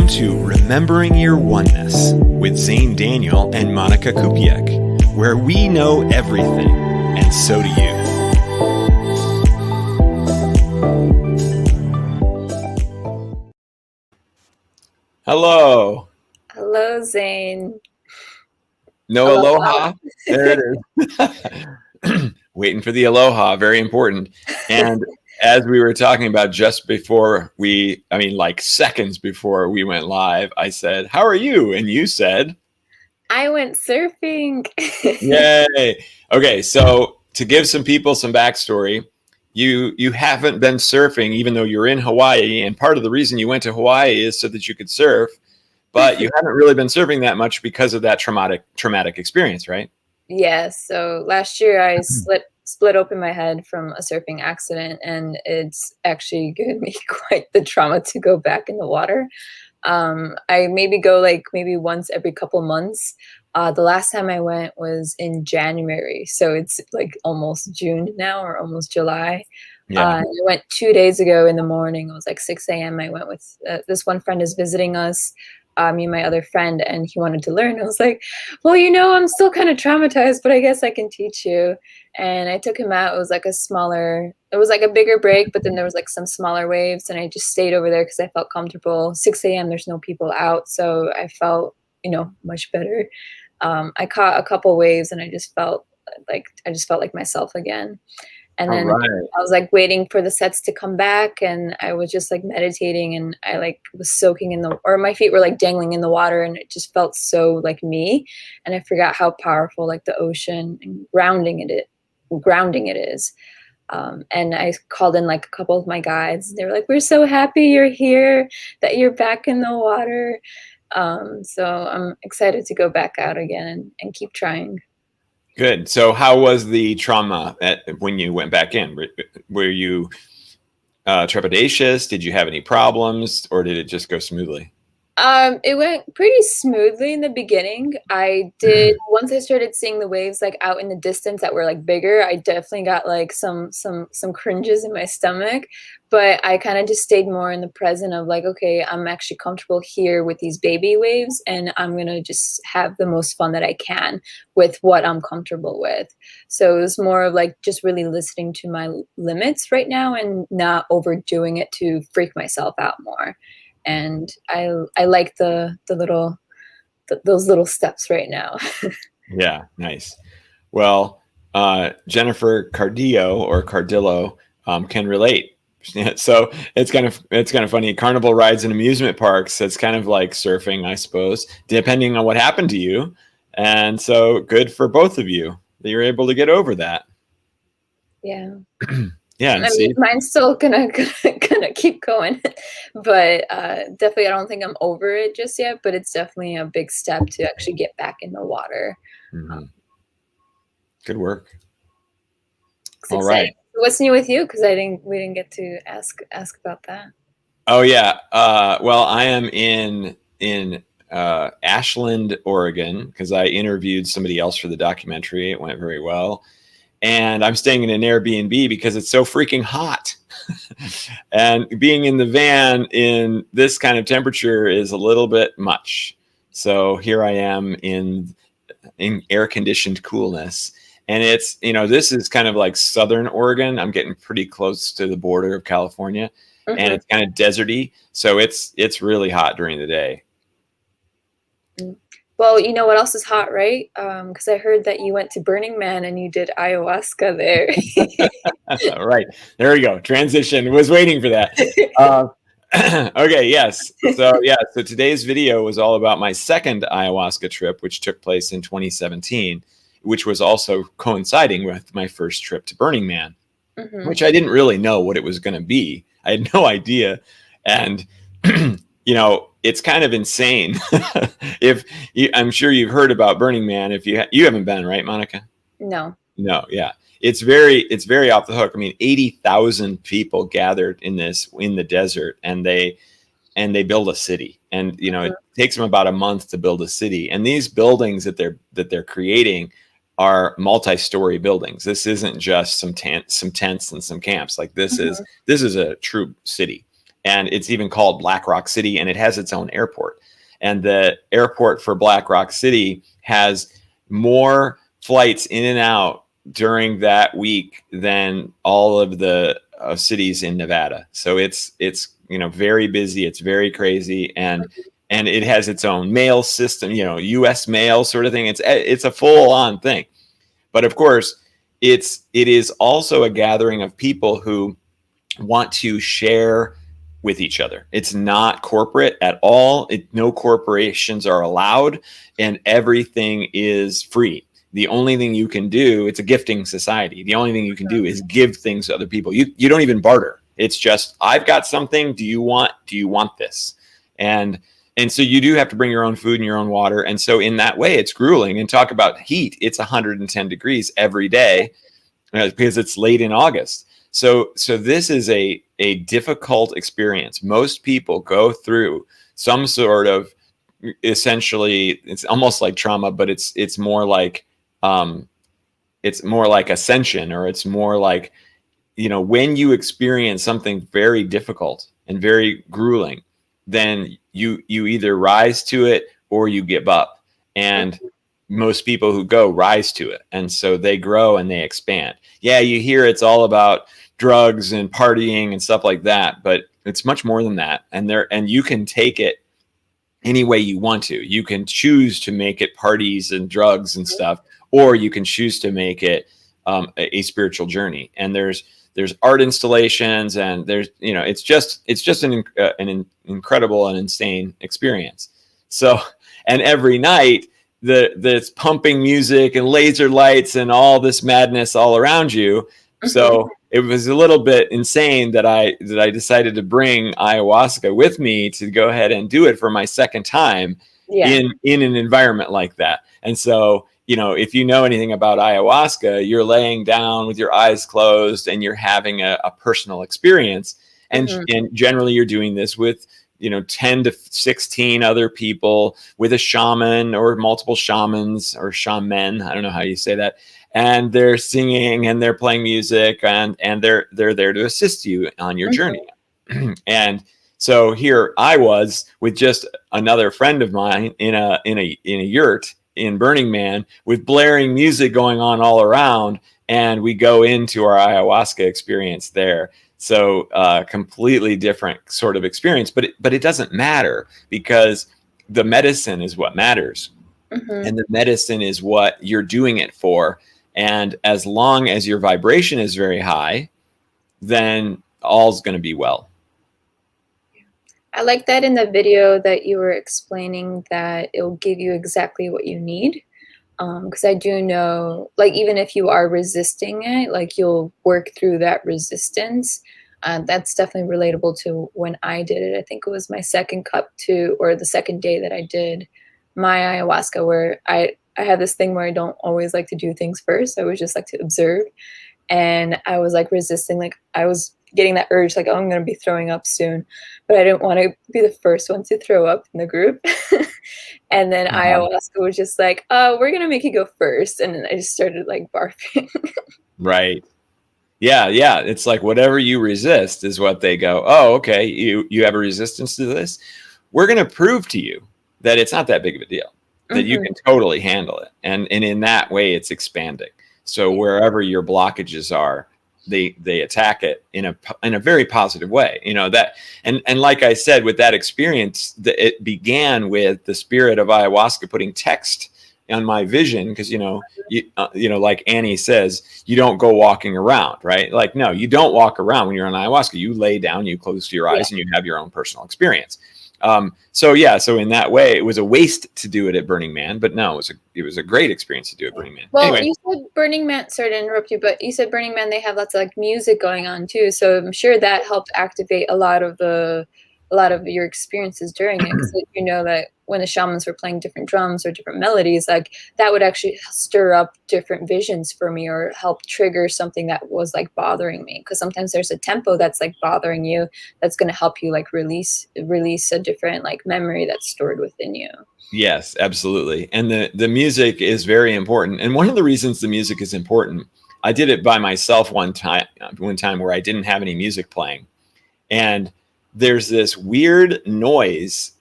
Welcome to Remembering Your Oneness with Zane Daniel and Monica Kupiec, where we know everything, and so do you. Hello. Hello, Zane. No aloha. There it is. Waiting for the aloha. Very important. And as we were talking about just before like seconds before we went live, I said, "How are you?" And you said, I went surfing. "Yay." Okay, so to give some people some backstory, you haven't been surfing even though you're in Hawaii, and part of the reason you went to Hawaii is so that you could surf, but you haven't really been surfing that much because of that traumatic experience, right? Yes. So last year I split open my head from a surfing accident, and it's actually given me quite the trauma to go back in the water. I maybe go maybe once every couple months. The last time I went was in January, so it's like almost June now, or almost July. Yeah. I went 2 days ago in the morning. It was like 6 a.m. I went with this one friend is visiting us, me and my other friend, and he wanted to learn. I was like, well, I'm still kind of traumatized, but I guess I can teach you. And I took him out. It was like a bigger break, but then there was like some smaller waves, and I just stayed over there because I felt comfortable. 6 a.m. There's no people out, so I felt, much better. I caught a couple waves, and I just felt like myself again. And then I was like waiting for the sets to come back, and I was just like meditating, and I like was soaking or my feet were like dangling in the water, and it just felt so like me. And I forgot how powerful like the ocean and grounding it is. And I called in like a couple of my guides. They were like, "We're so happy you're here, that you're back in the water." So I'm excited to go back out again and keep trying. Good. So how was the trauma when you went back in? Were you trepidatious? Did you have any problems, or did it just go smoothly? It went pretty smoothly in the beginning. Once I started seeing the waves like out in the distance that were like bigger, I definitely got like some cringes in my stomach, but I kind of just stayed more in the present of like, okay, I'm actually comfortable here with these baby waves, and I'm going to just have the most fun that I can with what I'm comfortable with. So it was more of like just really listening to my limits right now and not overdoing it to freak myself out more. And I like those little steps right now. Yeah, nice. Well, Jennifer Cardillo can relate. So it's kind of funny. Carnival rides and amusement parks. It's kind of like surfing, I suppose, depending on what happened to you. And so good for both of you that you're able to get over that. Yeah. Yeah, I mean, mine's still gonna keep going, but definitely I don't think I'm over it just yet. But it's definitely a big step to actually get back in the water. Mm-hmm. Good work. All right. What's new with you? Because we didn't get to ask about that. Oh yeah. Well, I am in Ashland, Oregon, because I interviewed somebody else for the documentary. It went very well. And I'm staying in an Airbnb because it's so freaking hot. And being in the van in this kind of temperature is a little bit much. So here I am in air-conditioned coolness. And it's, this is kind of like Southern Oregon. I'm getting pretty close to the border of California. Mm-hmm. And it's kind of deserty. So it's really hot during the day. Mm. Well, you know what else is hot, right? Because I heard that you went to Burning Man and you did ayahuasca there. Right. There we go. Transition. Was waiting for that. Okay. Yes. So today's video was all about my second ayahuasca trip, which took place in 2017, which was also coinciding with my first trip to Burning Man, mm-hmm. which I didn't really know what it was going to be. I had no idea. And, it's kind of insane. I'm sure you've heard about Burning Man. If you haven't been, right, Monica? No. Yeah. It's very off the hook. I mean, 80,000 people gathered in the desert, and they build a city. And it takes them about a month to build a city. And these buildings that they're creating are multi-story buildings. This isn't just some tents and some camps. Like this is a true city. and it's even called Black Rock City, and it has its own airport. And the airport for Black Rock City has more flights in and out during that week than all of the cities in Nevada. So it's very busy. It's very crazy, and it has its own mail system, U.S. mail sort of thing. It's a full on thing. But of course, it is also a gathering of people who want to share with each other. It's not corporate at all. No corporations are allowed, and everything is free. The only thing you can do, it's a gifting society. The only thing you can do is give things to other people. You don't even barter. It's just, I've got something. Do you want this? And so you do have to bring your own food and your own water. And so in that way, it's grueling. And talk about heat. It's 110 degrees every day because it's late in August. So this is a difficult experience. Most people go through some sort of, essentially, it's almost like trauma, but it's more like ascension, or it's more like, when you experience something very difficult and very grueling, then you either rise to it or you give up. And most people who go rise to it, and so they grow and they expand. Yeah, you hear it's all about drugs and partying and stuff like that, but it's much more than that. And you can take it any way you want to. You can choose to make it parties and drugs and stuff, or you can choose to make it a spiritual journey. And there's art installations, and there's it's just an incredible and insane experience. So, and every night there's pumping music and laser lights and all this madness all around you. So it was a little bit insane that I decided to bring ayahuasca with me to go ahead and do it for my second time in an environment like that. And so, if you know anything about ayahuasca, you're laying down with your eyes closed and you're having a personal experience. And generally you're doing this with 10 to 16 other people, with a shaman or multiple shamans or shaman. I don't know how you say that. And they're singing and they're playing music, and they're there to assist you on your journey. And so here I was with just another friend of mine in a yurt in Burning Man, with blaring music going on all around, and we go into our ayahuasca experience there. So completely different sort of experience, but it doesn't matter, because the medicine is what matters. And the medicine is what you're doing it for. And as long as your vibration is very high, then all's going to be well. I like that in the video that you were explaining that it'll give you exactly what you need. Because I do know, like, even if you are resisting it, like, you'll work through that resistance. That's definitely relatable to when I did it. I think it was my second cup or the second day that I did my ayahuasca, where I have this thing where I don't always like to do things first. I always just like to observe. And I was like resisting, like I was getting that urge, like, oh, I'm going to be throwing up soon. But I didn't want to be the first one to throw up in the group. And then ayahuasca was just like, we're going to make you go first. And then I just started like barfing. Right. Yeah. It's like whatever you resist is what they go, oh, okay, you have a resistance to this. We're going to prove to you that it's not that big of a deal, that you can totally handle it. And in that way, it's expanding. So wherever your blockages are, they attack it in a very positive way. That, and like I said, with that experience, it began with the spirit of ayahuasca putting text on my vision, because like Annie says, you don't go walking around, right? Like, no, you don't walk around when you're on ayahuasca. You lay down, you close your eyes, and you have your own personal experience. So in that way, it was a waste to do it at Burning Man, but no, it was a great experience to do at Burning Man. Well, anyway. You said Burning Man, sorry to interrupt you, but you said Burning Man, they have lots of like music going on too. So I'm sure that helped activate a lot of your experiences during it. Because that when the shamans were playing different drums or different melodies, like that would actually stir up different visions for me, or help trigger something that was like bothering me. Because sometimes there's a tempo that's like bothering you, that's going to help you like release a different like memory that's stored within you. Yes, absolutely. And the music is very important. And one of the reasons the music is important, I did it by myself one time where I didn't have any music playing. And there's this weird noise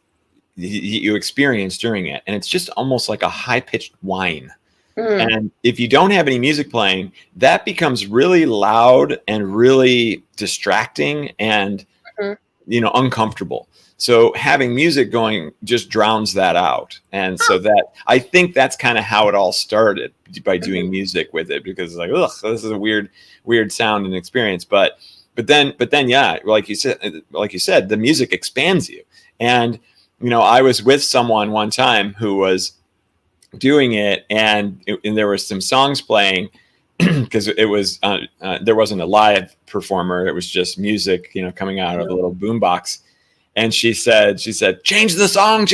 you experience during it, and it's just almost like a high-pitched whine. Mm. And if you don't have any music playing, that becomes really loud and really distracting and Mhm. uncomfortable. So having music going just drowns that out. And so that, I think that's kind of how it all started, by doing music with it, because it's like, ugh, this is a weird sound and experience. But then, yeah, like you said, the music expands you. And I was with someone one time who was doing it, and there were some songs playing, because it was there wasn't a live performer, it was just music coming out of a little boombox. And she said change the song,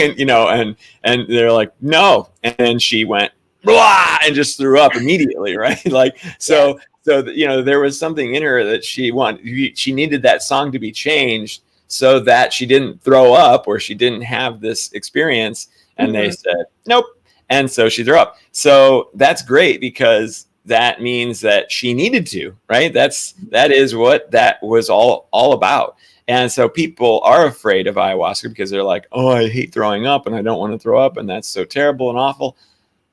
and they're like, no. And then she went blah and just threw up immediately, right? Like, so there was something in her that she needed that song to be changed so that she didn't throw up, or she didn't have this experience. And they said nope, and so she threw up. So that's great, because that means that she needed to, right? That is what that was all about. And so people are afraid of ayahuasca because they're like, oh, I hate throwing up and I don't want to throw up, and that's so terrible and awful.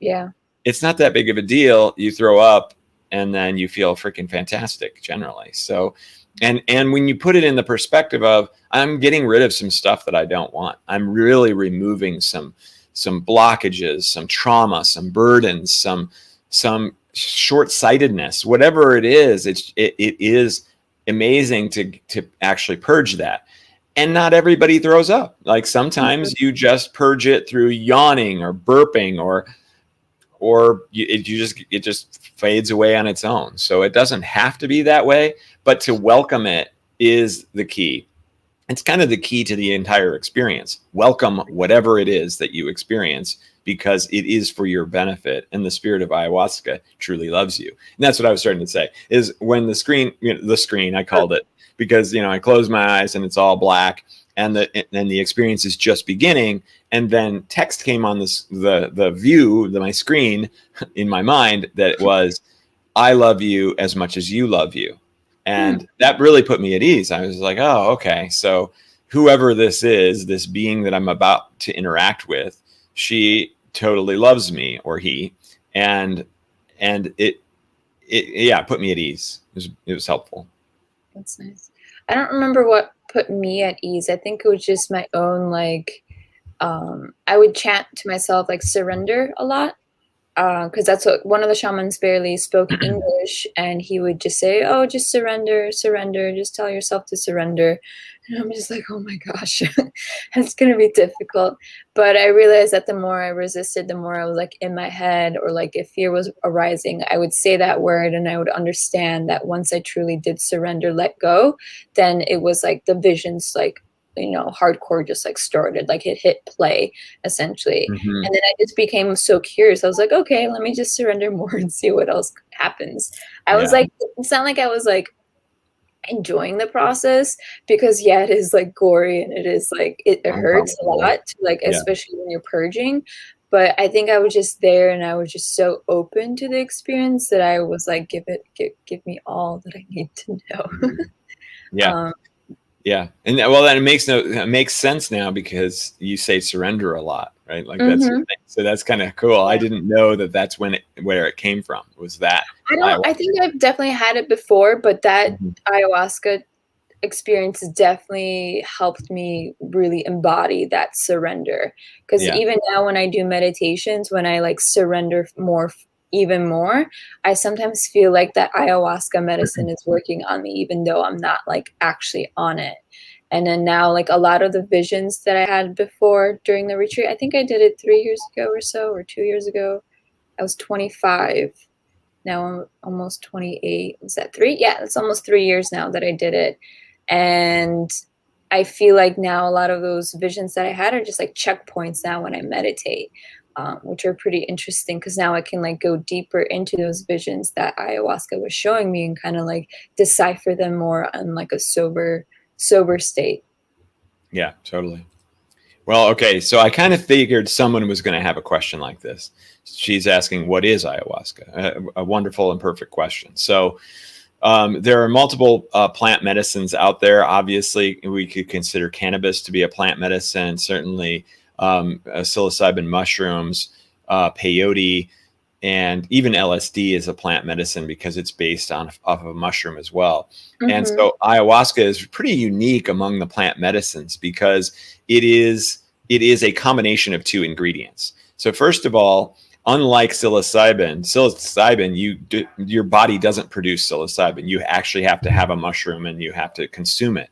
Yeah. It's not that big of a deal. You throw up and then you feel freaking fantastic generally. So, and when you put it in the perspective of, I'm getting rid of some stuff that I don't want, I'm really removing some blockages, some trauma, some burdens, some short-sightedness, whatever it is, it is amazing to actually purge that. And not everybody throws up. Like, sometimes you just purge it through yawning or burping, it just fades away on its own. So it doesn't have to be that way, but to welcome it is the key. It's kind of the key to the entire experience. Welcome whatever it is that you experience, because it is for your benefit, and the spirit of ayahuasca truly loves you. And that's what I was starting to say, is when the screen, I called it, because I close my eyes and it's all black, and the experience is just beginning, and then text came on my screen in my mind, that it was, I love you as much as you love you. And that really put me at ease. I was like, oh, okay. So whoever this is, this being that I'm about to interact with, she totally loves me, or he, and it put me at ease. It was helpful. That's nice. I don't remember what put me at ease. I think it was just my own, like, I would chant to myself, like, surrender a lot. Because that's what one of the shamans barely spoke English, and he would just say, oh, just surrender, just tell yourself to surrender. And I'm just like, oh my gosh, it's going to be difficult. But I realized that the more I resisted, the more I was like in my head, or like if fear was arising, I would say that word, and I would understand that once I truly did surrender, let go, then it was like the visions, like, hardcore just like started, like it hit play essentially. Mm-hmm. And then I just became so curious. I was like, okay, let me just surrender more and see what else happens. I was like, it's not like I was like enjoying the process, because it is like gory, and it is like, it hurts a lot, like, especially when you're purging. But I think I was just there, and I was just so open to the experience that I was like, give me all that I need to know. Yeah. And well, then it makes sense now, because you say surrender a lot, right? Like, that's your thing. So that's kind of cool. I didn't know that that's where it came from, was that. I think I've definitely had it before, but that ayahuasca experience definitely helped me really embody that surrender. Because even now, when I do meditations, when I like surrender even more, I sometimes feel like that ayahuasca medicine is working on me, even though I'm not like actually on it. And then now, like, a lot of the visions that I had before during the retreat, I think I did it 3 years ago or so, or 2 years ago. I was 25. Now I'm almost 28. Was that 3? Yeah, it's almost 3 years now that I did it. And I feel like now a lot of those visions that I had are just like checkpoints now when I meditate. Which are pretty interesting, because now I can like go deeper into those visions that ayahuasca was showing me, and kind of like decipher them more on like a sober state. Yeah, totally. Well, okay. So I kind of figured someone was going to have a question like this. She's asking, what is ayahuasca? A wonderful and perfect question. So There are multiple plant medicines out there. Obviously, we could consider cannabis to be a plant medicine. Certainly, psilocybin mushrooms, peyote, and even LSD is a plant medicine because it's based off of a mushroom as well. And Mm-hmm. so ayahuasca is pretty unique among the plant medicines because it is a combination of two ingredients. So first of all, unlike psilocybin, your body doesn't produce psilocybin. You actually have to have a mushroom and you have to consume it.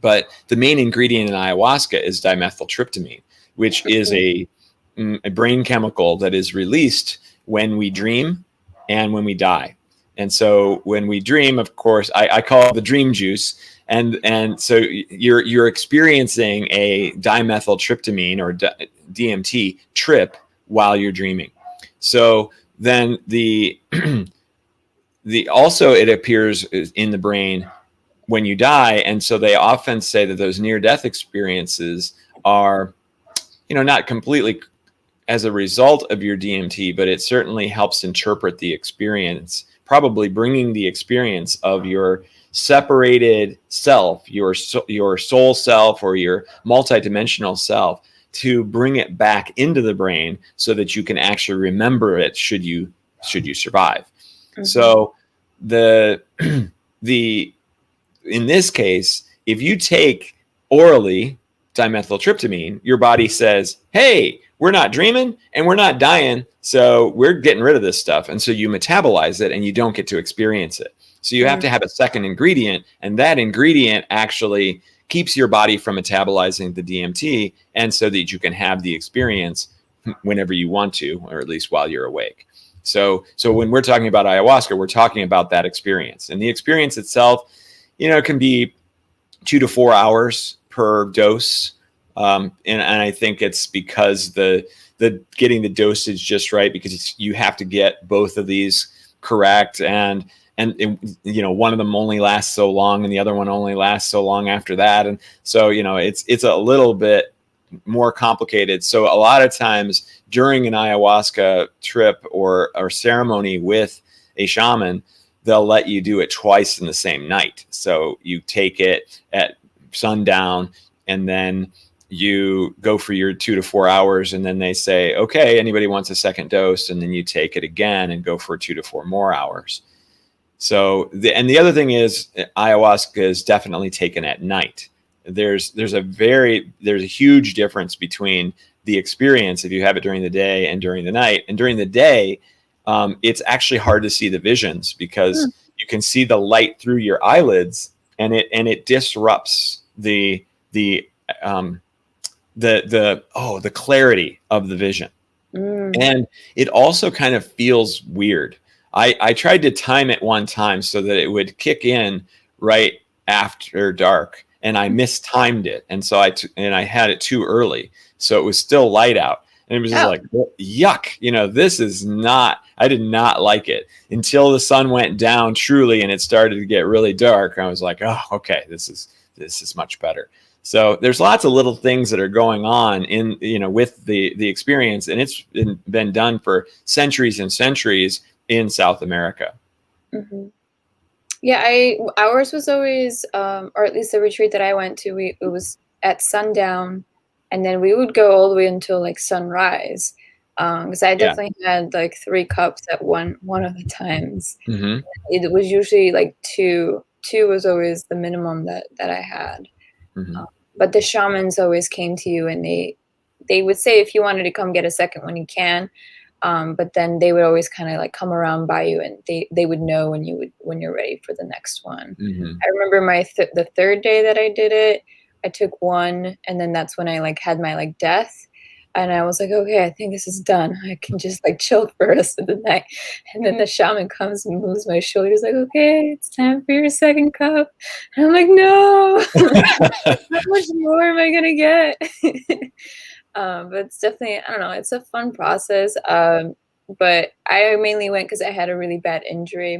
But the main ingredient in ayahuasca is dimethyltryptamine, which is a brain chemical that is released when we dream and when we die. And so when we dream, of course, I call it the dream juice. And so you're experiencing a dimethyltryptamine or DMT trip while you're dreaming. So then the also it appears in the brain when you die. And so they often say that those near death experiences are, not completely as a result of your DMT, but it certainly helps interpret the experience, probably bringing the experience of your separated self, your soul self or your multidimensional self, to bring it back into the brain so that you can actually remember it should you survive. Mm-hmm. So the in this case, if you take orally dimethyltryptamine, your body says, hey, we're not dreaming and we're not dying, so we're getting rid of this stuff. And so you metabolize it and you don't get to experience it. So you have to have a second ingredient, and that ingredient actually keeps your body from metabolizing the DMT, and so that you can have the experience whenever you want to, or at least while you're awake. So when we're talking about ayahuasca, we're talking about that experience. And the experience itself, can be 2 to 4 hours per dose. And I think it's because the getting the dosage just right, because you have to get both of these correct. And one of them only lasts so long and the other one only lasts so long after that. And so, it's a little bit more complicated. So a lot of times during an ayahuasca trip or ceremony with a shaman, they'll let you do it twice in the same night. So you take it at sundown and then you go for your 2 to 4 hours, and then they say, okay, anybody wants a second dose? And then you take it again and go for 2 to 4 more hours. So the other thing is ayahuasca is definitely taken at night. There's a huge difference between the experience if you have it during the day and during the night. And during the day, it's actually hard to see the visions because you can see the light through your eyelids, and it disrupts the clarity of the vision. And it also kind of feels weird. I tried to time it one time so that it would kick in right after dark, and I mistimed it. And so I had it too early. So it was still light out. And it was just like, yuck, this is not, I did not like it until the sun went down truly and it started to get really dark. I was like, oh, okay, this is much better. So there's lots of little things that are going on with the experience, and it's been done for centuries and centuries in South America. Mm-hmm. Yeah, ours was always, or at least the retreat that I went to, it was at sundown, and then we would go all the way until like sunrise. Because I definitely had like 3 cups at one of the times. Mm-hmm. It was usually like 2. 2 was always the minimum that I had. Mm-hmm. But the shamans always came to you, and they would say if you wanted to come get a second one, you can. But then they would always kind of like come around by you, and they would know when you're ready for the next one. Mm-hmm. I remember the third day that I did it, I took one, and then that's when I like had my like death, and I was like, okay, I think this is done. I can just like chill for the rest of the night. And then the shaman comes and moves my shoulders like, okay, it's time for your second cup. And I'm like, no, how much more am I gonna get? But it's definitely, I don't know, it's a fun process. But I mainly went because I had a really bad injury.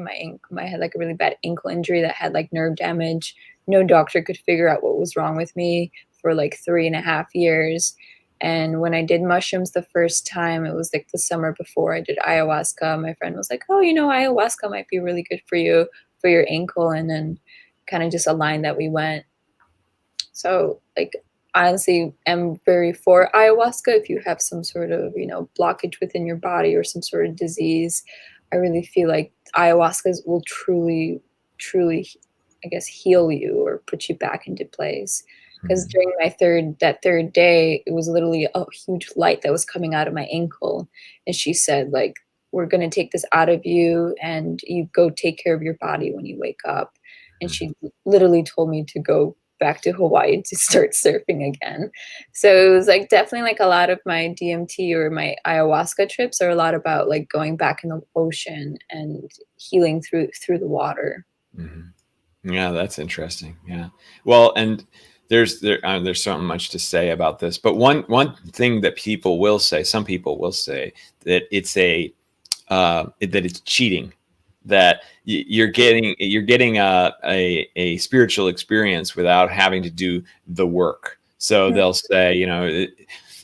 I had like a really bad ankle injury that had like nerve damage. No doctor could figure out what was wrong with me for like 3.5 years. And when I did mushrooms the first time, it was like the summer before I did ayahuasca. My friend was like, oh, ayahuasca might be really good for you. for your ankle, and then kind of just aligned that we went. So like I honestly am very for ayahuasca if you have some sort of, blockage within your body or some sort of disease. I really feel like ayahuasca will truly, truly, I guess, heal you or put you back into place. Because Mhm. during that third day, it was literally a huge light that was coming out of my ankle. And she said, like, we're going to take this out of you and you go take care of your body when you wake up. And Mhm. she literally told me to go back to Hawaii to start surfing again. So it was like definitely like a lot of my DMT or my ayahuasca trips are a lot about like going back in the ocean and healing through the water. Mhm. Yeah, that's interesting. Yeah. Well, and there's so much to say about this, but one thing that some people will say that that it's cheating, that you're getting a spiritual experience without having to do the work. So Mm, they'll say,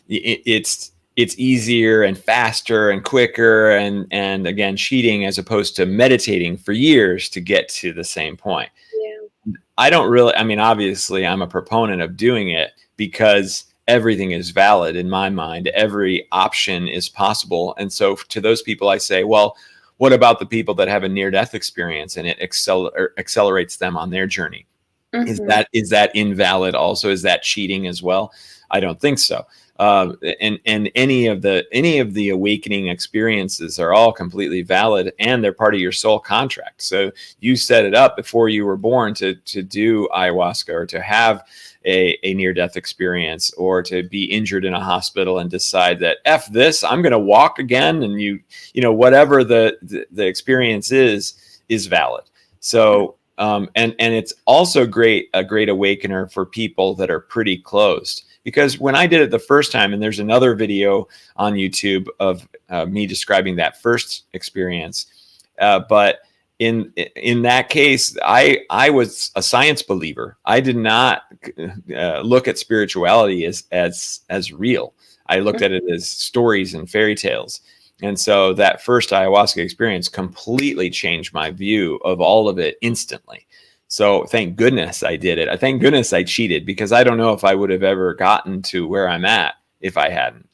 it's easier and faster and quicker, and again, cheating as opposed to meditating for years to get to the same point. yeah. I don't really, I mean, obviously, I'm a proponent of doing it because everything is valid in my mind. Every option is possible. And so to those people, I say, well, what about the people that have a near death experience and it accelerates them on their journey? Is Mhm. that invalid also? Is that cheating as well? I don't think so. And any of the awakening experiences are all completely valid, and they're part of your soul contract. So you set it up before you were born to do ayahuasca or to have a near death experience or to be injured in a hospital and decide that F this, I'm going to walk again. And whatever the experience is valid. So and it's also a great awakener for people that are pretty closed. Because when I did it the first time, and there's another video on YouTube of me describing that first experience, but in that case, I was a science believer. I did not look at spirituality as real. I looked at it as stories and fairy tales. And so that first ayahuasca experience completely changed my view of all of it instantly. So thank goodness I did it. I thank goodness I cheated, because I don't know if I would have ever gotten to where I'm at if I hadn't.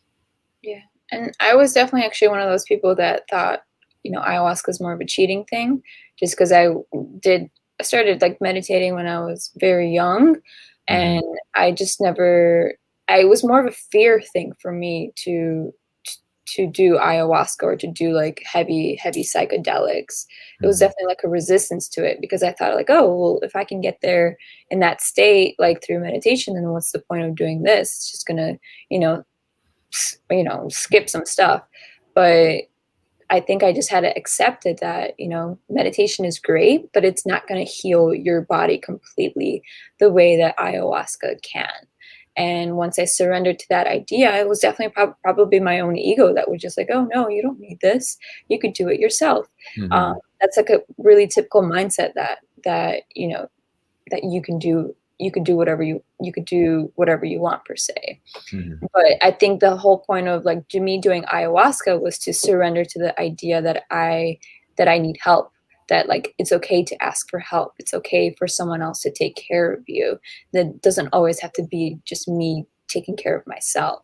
Yeah. And I was definitely actually one of those people that thought, ayahuasca is more of a cheating thing just because I started like meditating when I was very young, Hmm. and I just never, I was more of a fear thing for me to do ayahuasca or to do like heavy psychedelics. It was Hmm. definitely like a resistance to it because I thought like, oh, well, if I can get there in that state like through meditation, then what's the point of doing this? It's just gonna, you know, skip some stuff. But I think I just had to accept it that, meditation is great, but it's not going to heal your body completely the way that ayahuasca can. And once I surrendered to that idea, it was definitely probably my own ego that was just like, oh no, you don't need this. You could do it yourself. Hmm. That's like a really typical mindset that you could do whatever you want per se. Hmm. But I think the whole point of like me doing ayahuasca was to surrender to the idea that I need help, that like it's okay to ask for help. It's okay for someone else to take care of you. That doesn't always have to be just me taking care of myself.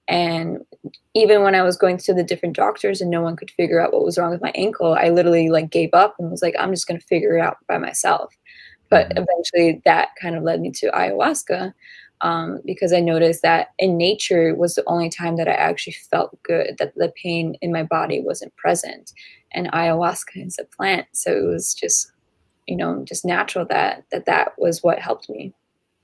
And even when I was going to the different doctors and no one could figure out what was wrong with my ankle, I literally like gave up and was like, I'm just going to figure it out by myself. But Hmm. eventually that kind of led me to ayahuasca, because I noticed that in nature was the only time that I actually felt good, that the pain in my body wasn't present. And ayahuasca is a plant. So it was just natural that was what helped me.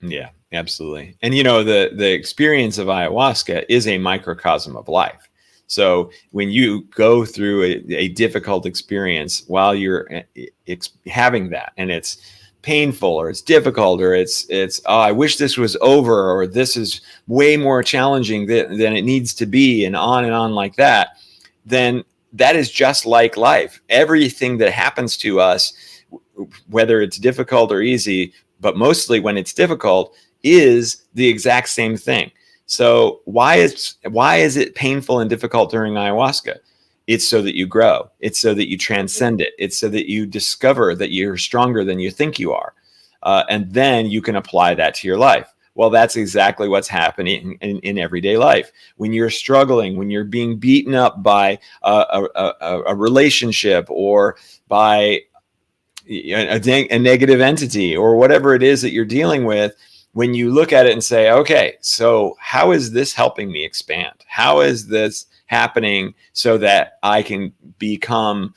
Yeah, absolutely. And the experience of ayahuasca is a microcosm of life. So when you go through a difficult experience while you're having that, and it's painful or it's difficult or it's oh, I wish this was over, or this is way more challenging than it needs to be, and on like that, then that is just like life. Everything that happens to us, whether it's difficult or easy, but mostly when it's difficult, is the exact same thing. So why is it painful and difficult during ayahuasca? It's so that you grow. It's so that you transcend it. It's so that you discover that you're stronger than you think you are. And then you can apply that to your life. Well, that's exactly what's happening in everyday life. When you're struggling, when you're being beaten up by a relationship or by a negative entity or whatever it is that you're dealing with, when you look at it and say, okay, so how is this helping me expand? How is this happening so that I can become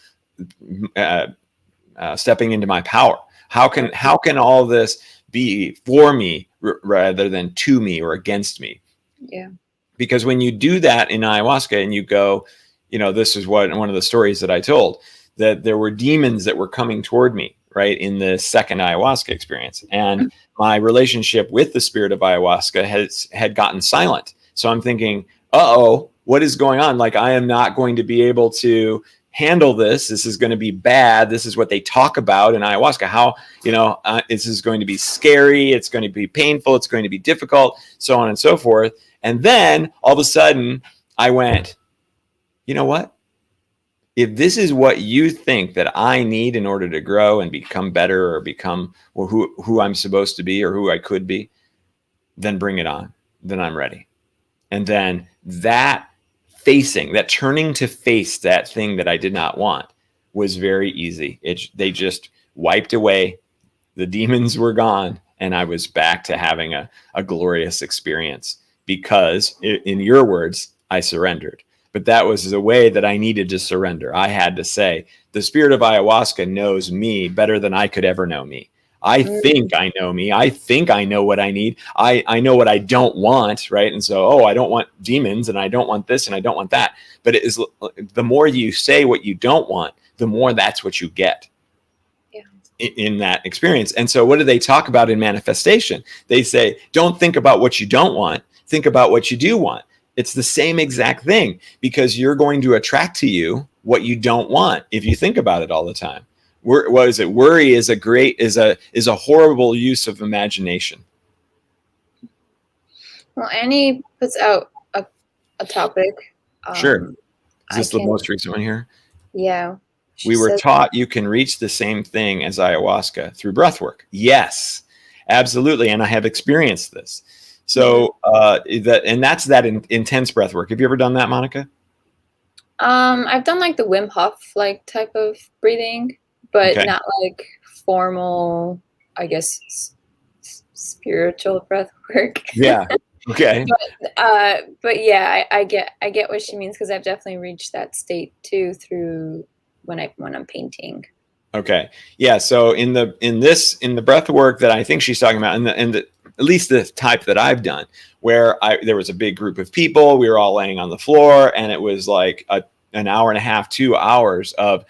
stepping into my power? How can all this be for me rather than to me or against me? Yeah. Because when you do that in ayahuasca and you go, this is one of the stories that I told, that there were demons that were coming toward me, right, in the second ayahuasca experience. And my relationship with the spirit of ayahuasca had gotten silent. So I'm thinking, uh-oh, what is going on? Like, I am not going to be able to handle this. This is going to be bad. This is what they talk about in ayahuasca. How, this is going to be scary. It's going to be painful. It's going to be difficult, so on and so forth. And then all of a sudden I went, you know what? If this is what you think that I need in order to grow and become better or become who I'm supposed to be or who I could be, then bring it on. Then I'm ready. And then that turning to face that thing that I did not want was very easy. They just wiped away. The demons were gone. And I was back to having a glorious experience because, in your words, I surrendered. But that was the way that I needed to surrender. I had to say, the spirit of ayahuasca knows me better than I could ever know me. I think I know me. I think I know what I need. I know what I don't want, right? And so, I don't want demons and I don't want this and I don't want that. But it is, the more you say what you don't want, the more that's what you get in that experience. And so what do they talk about in manifestation? They say, don't think about what you don't want. Think about what you do want. It's the same exact thing because you're going to attract to you what you don't want if you think about it all the time. What is it? Worry is a horrible use of imagination. Well, Annie puts out a topic. Sure. Is this the most recent one here? Yeah. We were taught you can reach the same thing as ayahuasca through breath work. Yes, absolutely. And I have experienced this. So that's that intense breath work. Have you ever done that, Monica? I've done like the Wim Hof type of breathing, but not like formal, I guess, spiritual breath work. Yeah. Okay. But yeah, I get what she means because I've definitely reached that state too through when I'm painting. Okay. Yeah. So in the breath work that I think she's talking about, and at least the type that I've done, where there was a big group of people, we were all laying on the floor, and it was like an hour and a half, 2 hours of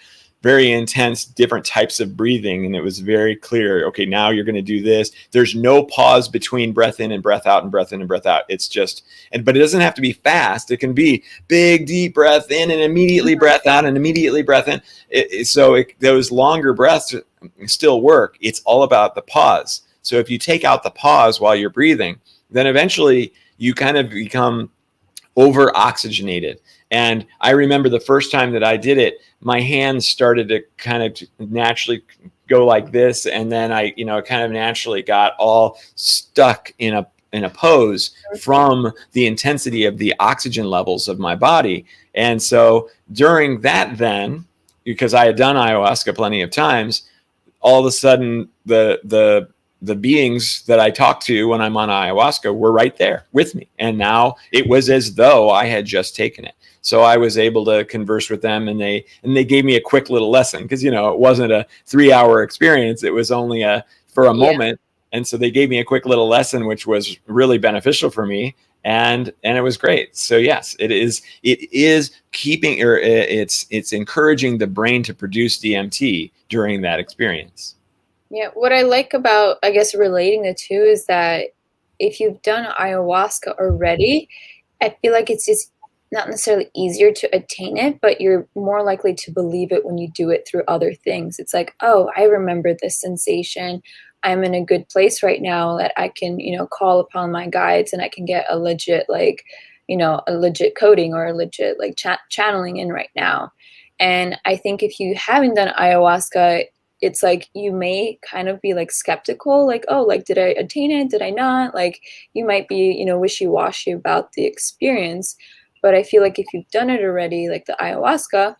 very intense, different types of breathing. And it was very clear, okay, now you're going to do this. There's no pause between breath in and breath out and breath in and breath out. It's just, but it doesn't have to be fast. It can be big, deep breath in and immediately breath out and immediately breath in. Those longer breaths still work. It's all about the pause. So if you take out the pause while you're breathing, then eventually you kind of become over oxygenated. And I remember the first time that I did it, my hands started to kind of naturally go like this. And then I, kind of naturally got all stuck in a pose from the intensity of the oxygen levels of my body. And so during that, then, because I had done ayahuasca plenty of times, all of a sudden the beings that I talk to when I'm on ayahuasca were right there with me. And now it was as though I had just taken it. So I was able to converse with them, and they gave me a quick little lesson because, it wasn't a 3-hour experience. It was only for a moment. And so they gave me a quick little lesson, which was really beneficial for me. And it was great. So yes, it is keeping, or it's encouraging the brain to produce DMT during that experience. Yeah. What I like about, I guess, relating the two is that if you've done ayahuasca already, I feel like it's just not necessarily easier to attain it, but you're more likely to believe it when you do it through other things. It's like, oh, I remember this sensation. I'm in a good place right now that I can, call upon my guides and I can get a legit, a legit coding or a legit like channeling in right now. And I think if you haven't done ayahuasca, it's like you may kind of be like skeptical, like, oh, like, did I attain it? Did I not? Like, you might be, wishy-washy about the experience. But I feel like if you've done it already, like the ayahuasca,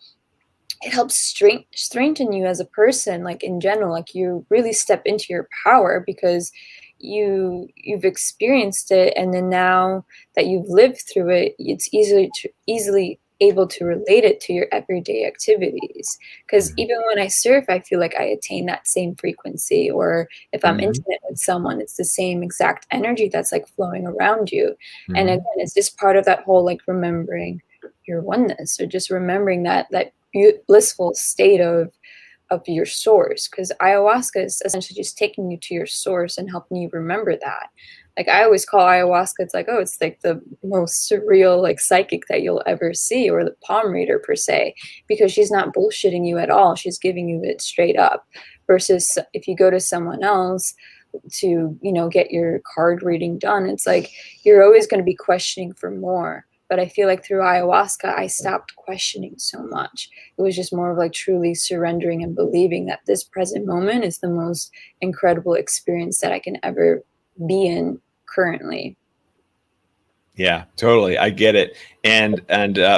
it helps strengthen you as a person, like in general. Like, you really step into your power because you've experienced it, and then now that you've lived through it, it's easily able to relate it to your everyday activities. Because even when I surf, I feel like I attain that same frequency, or if I'm Mhm. intimate with someone, it's the same exact energy that's like flowing around you. And Mhm. again, it's just part of that whole like remembering your oneness, or just remembering that blissful state of your source, because ayahuasca is essentially just taking you to your source and helping you remember that. Like, I always call ayahuasca, it's like, oh, it's like the most surreal like psychic that you'll ever see, or the palm reader per se, because she's not bullshitting you at all, she's giving you it straight up. Versus if you go to someone else to get your card reading done, it's like you're always going to be questioning for more. But I feel like through ayahuasca, I stopped questioning so much. It was just more of like truly surrendering and believing that this present moment is the most incredible experience that I can ever be in currently. Yeah, totally. I get it. And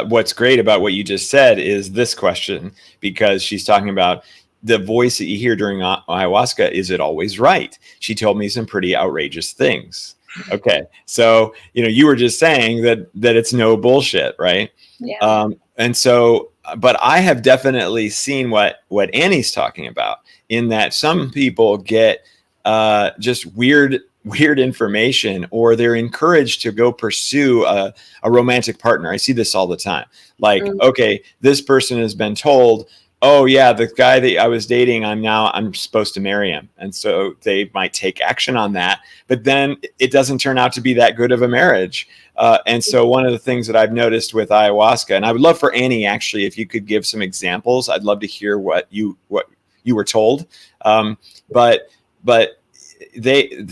what's great about what you just said is this question, because she's talking about the voice that you hear during ayahuasca. Is it always right? She told me some pretty outrageous things. Okay, so you were just saying that it's no bullshit, right? Yeah. And so, but I have definitely seen what Annie's talking about, in that some people get just weird information, or they're encouraged to go pursue a romantic partner. I see this all the time. Like, Mm. okay, this person has been told, oh yeah, the guy that I was dating, I'm supposed to marry him. And so they might take action on that, but then it doesn't turn out to be that good of a marriage. And so one of the things that I've noticed with ayahuasca, and I would love for Annie, actually, if you could give some examples, I'd love to hear what you were told. But they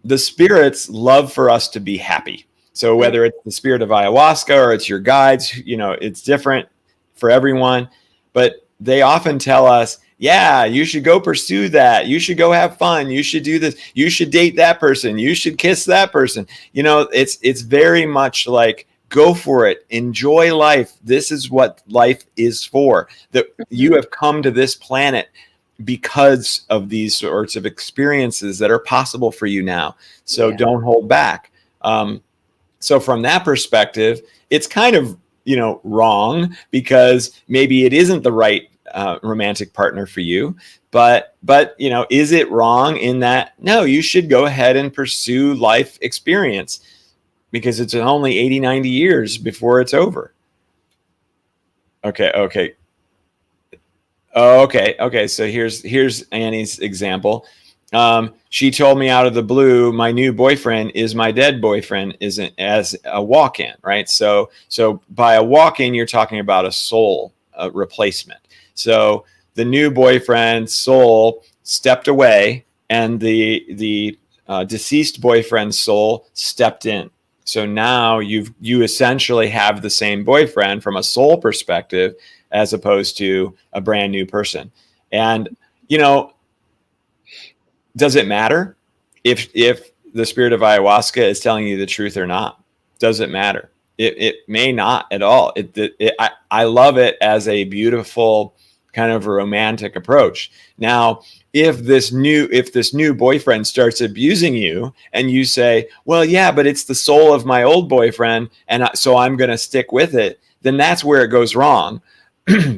the spirits love for us to be happy. So whether it's the spirit of ayahuasca or it's your guides, it's different for everyone, but they often tell us, yeah, you should go pursue that. You should go have fun. You should do this. You should date that person. You should kiss that person. It's very much like, go for it. Enjoy life. This is what life is for. That you have come to this planet because of these sorts of experiences that are possible for you now. So don't hold back. So from that perspective, it's kind of, wrong, because maybe it isn't the right romantic partner for you. But is it wrong in that, no, you should go ahead and pursue life experience, because it's only 80, 90 years before it's over. Okay. Oh, okay. So here's Annie's example. She told me out of the blue, my new boyfriend is my dead boyfriend, isn't, as a walk-in, right? So by a walk-in, you're talking about a soul replacement. So the new boyfriend's soul stepped away, and the deceased boyfriend's soul stepped in. So now you essentially have the same boyfriend from a soul perspective, as opposed to a brand new person. And does it matter if the spirit of ayahuasca is telling you the truth or not? Does it matter? It may not at all. I love it as a beautiful kind of a romantic approach. Now, if this new boyfriend starts abusing you, and you say, well, yeah, but it's the soul of my old boyfriend, and so I'm going to stick with it, then that's where it goes wrong.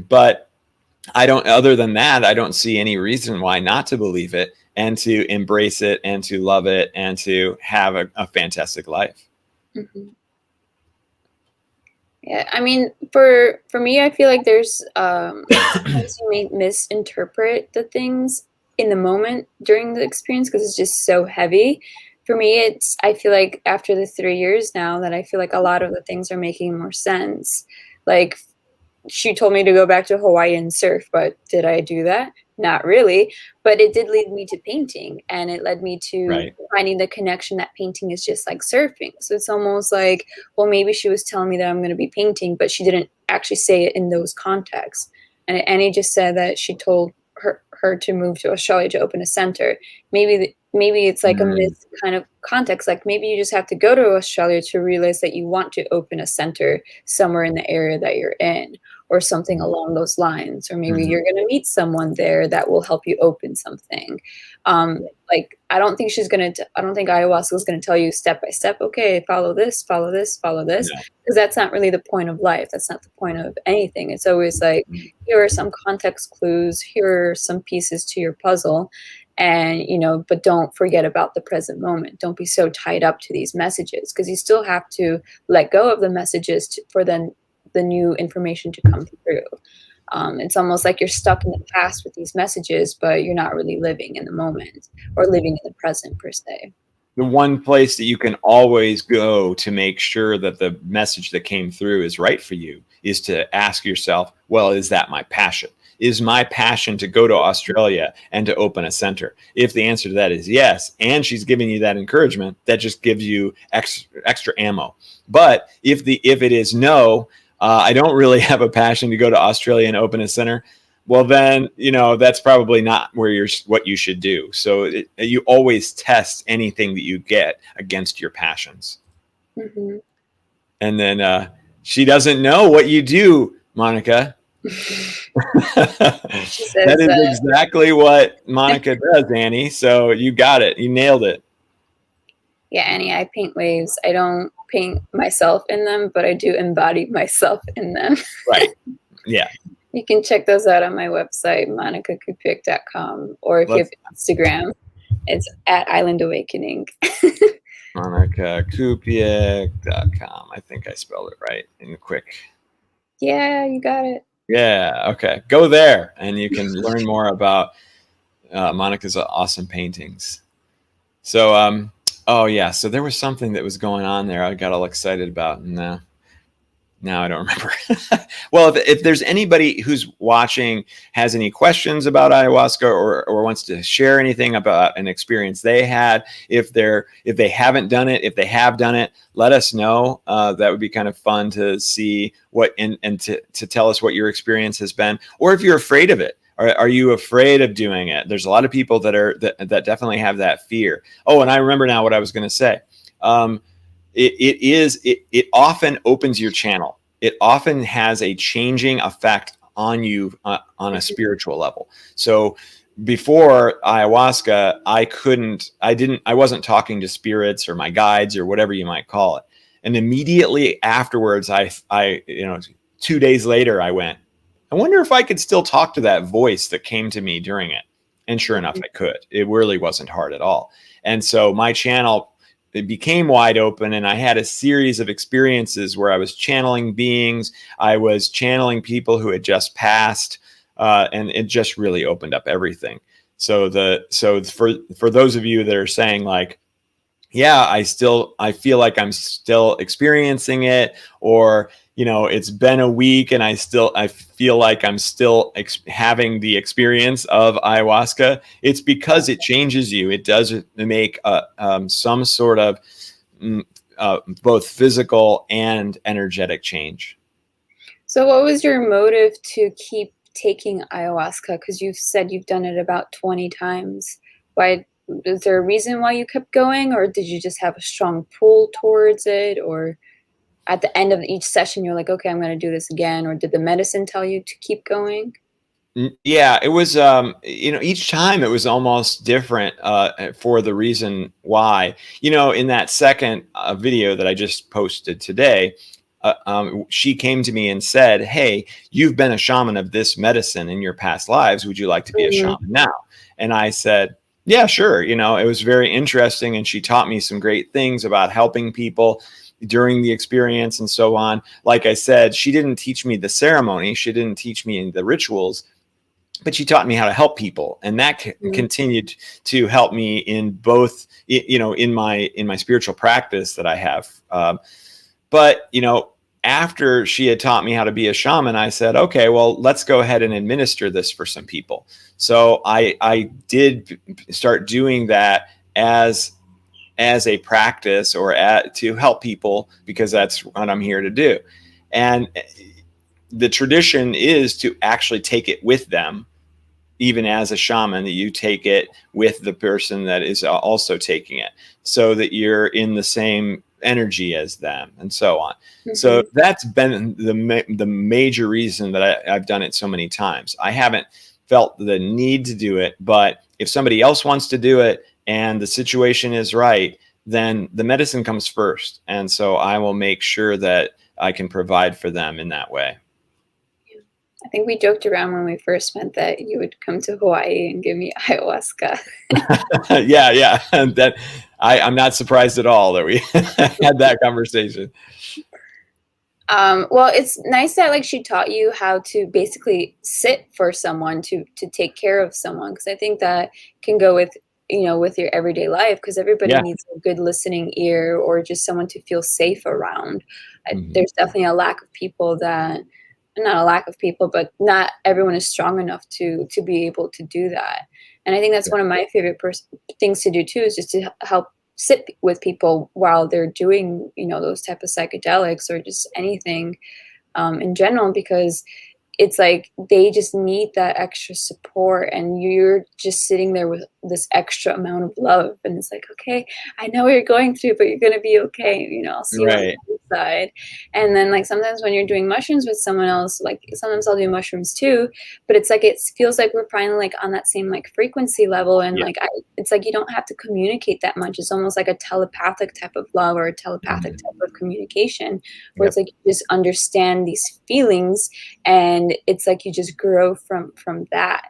But other than that, I don't see any reason why not to believe it, and to embrace it, and to love it, and to have a fantastic life. Mm-hmm. Yeah, I mean, for me, I feel like there's sometimes you may misinterpret the things in the moment during the experience, because it's just so heavy. For me, I feel like after the 3 years now, that I feel like a lot of the things are making more sense. Like, she told me to go back to Hawaii and surf, but did I do that? Not really, but it did lead me to painting, and it led me to Right. finding the connection that painting is just like surfing. So it's almost like, well, maybe she was telling me that I'm going to be painting, but she didn't actually say it in those contexts. And Annie just said that she told her to move to Australia to open a center. Maybe it's like a Mm, missed kind of context. Like maybe you just have to go to Australia to realize that you want to open a center somewhere in the area that you're in, or something along those lines. Or maybe mhm. you're going to meet someone there that will help you open something. Like I don't think I don't think ayahuasca is going to tell you step by step, okay, follow this, follow this, follow this, No. because that's not really the point of life. That's not the point of anything. It's always like, here are some context clues, here are some pieces to your puzzle, and but don't forget about the present moment. Don't be so tied up to these messages, because you still have to let go of the messages for then the new information to come through. It's almost like you're stuck in the past with these messages, but you're not really living in the moment or living in the present per se. The one place that you can always go to make sure that the message that came through is right for you is to ask yourself, well, is that my passion? Is my passion to go to Australia and to open a center? If the answer to that is yes, and she's giving you that encouragement, that just gives you extra ammo. But if it is no, I don't really have a passion to go to Australia and open a center, well then that's probably not what you should do. So you always test anything that you get against your passions. Mm-hmm. And then she doesn't know what you do, Monica. She That says, is exactly what Monica does, Annie. So you got it. You nailed it. yeah, Annie, I paint waves. I don't paint myself in them, but I do embody myself in them. Right. Yeah. You can check those out on my website, monicakupiec.com, or if you have Instagram, it's at Island Awakening. MonicaKupiec.com. I think I spelled it right in quick. Yeah, you got it. Yeah. Okay. Go there and you can learn more about Monica's awesome paintings. So, oh yeah. So there was something that was going on there. I got all excited about. Now I don't remember. Well, if there's anybody who's watching has any questions about ayahuasca or wants to share anything about an experience they had, if they haven't done it, if they have done it, let us know. That would be kind of fun to see what and to tell us what your experience has been, or if you're afraid of it. Are you afraid of doing it? There's a lot of people that definitely have that fear. Oh, and I remember now what I was going to say. It often opens your channel. It often has a changing effect on you on a spiritual level. So before ayahuasca, I wasn't talking to spirits or my guides or whatever you might call it. And immediately afterwards, I 2 days later, I wonder if I could still talk to that voice that came to me during it. And sure enough, I could. It really wasn't hard at all. And so my channel, it became wide open, and I had a series of experiences where I was channeling beings. I was channeling people who had just passed, and it just really opened up everything. So for those of you that are saying like, yeah, I feel like I'm still experiencing it, or it's been a week and I feel like I'm still having the experience of ayahuasca. It's because it changes you. It does make some sort of both physical and energetic change. So what was your motive to keep taking ayahuasca? Because you've said you've done it about 20 times. Why, is there a reason why you kept going, or did you just have a strong pull towards it, or at the end of each session you're like, okay, I'm going to do this again, or did the medicine tell you to keep going? Yeah, it was, each time it was almost different for the reason why. In that second video that I just posted today, she came to me and said, hey, you've been a shaman of this medicine in your past lives. Would you like to be a shaman now? And I said, yeah, sure. It was very interesting. And she taught me some great things about helping people during the experience and so on. Like I said, she didn't teach me the ceremony. She didn't teach me the rituals, but she taught me how to help people. And that continued to help me in both, in my spiritual practice that I have. But, after she had taught me how to be a shaman, I said, okay, well, let's go ahead and administer this for some people. So I did start doing that as a practice, or to help people, because that's what I'm here to do. And the tradition is to actually take it with them. Even as a shaman, that you take it with the person that is also taking it, so that you're in the same energy as them, and so on. Mm-hmm. So that's been the major reason that I've done it so many times. I haven't felt the need to do it, but if somebody else wants to do it and the situation is right, then the medicine comes first. And so I will make sure that I can provide for them in that way. I think we joked around when we first met that you would come to Hawaii and give me ayahuasca. Yeah. That I'm not surprised at all that we had that conversation. Well, it's nice that like she taught you how to basically sit for someone, to take care of someone, because I think that can go with, you know, with your everyday life, because everybody needs a good listening ear, or just someone to feel safe around. Mm-hmm. There's definitely a lack of people that. Not a lack of people, but not everyone is strong enough to be able to do that. And I think that's one of my favorite things to do too, is just to help sit with people while they're doing, you know, those type of psychedelics, or just anything in general, because it's like they just need that extra support, and you're just sitting there with this extra amount of love, and it's like, okay, I know what you're going through, but you're gonna be okay, you know, I'll see you on the other side. And then like sometimes when you're doing mushrooms with someone else, like sometimes I'll do mushrooms too, but it's like it feels like we're finally like on that same like frequency level, and like it's like you don't have to communicate that much. It's almost like a telepathic type of love, or a telepathic type of communication, where it's like you just understand these feelings, and it's like you just grow from that.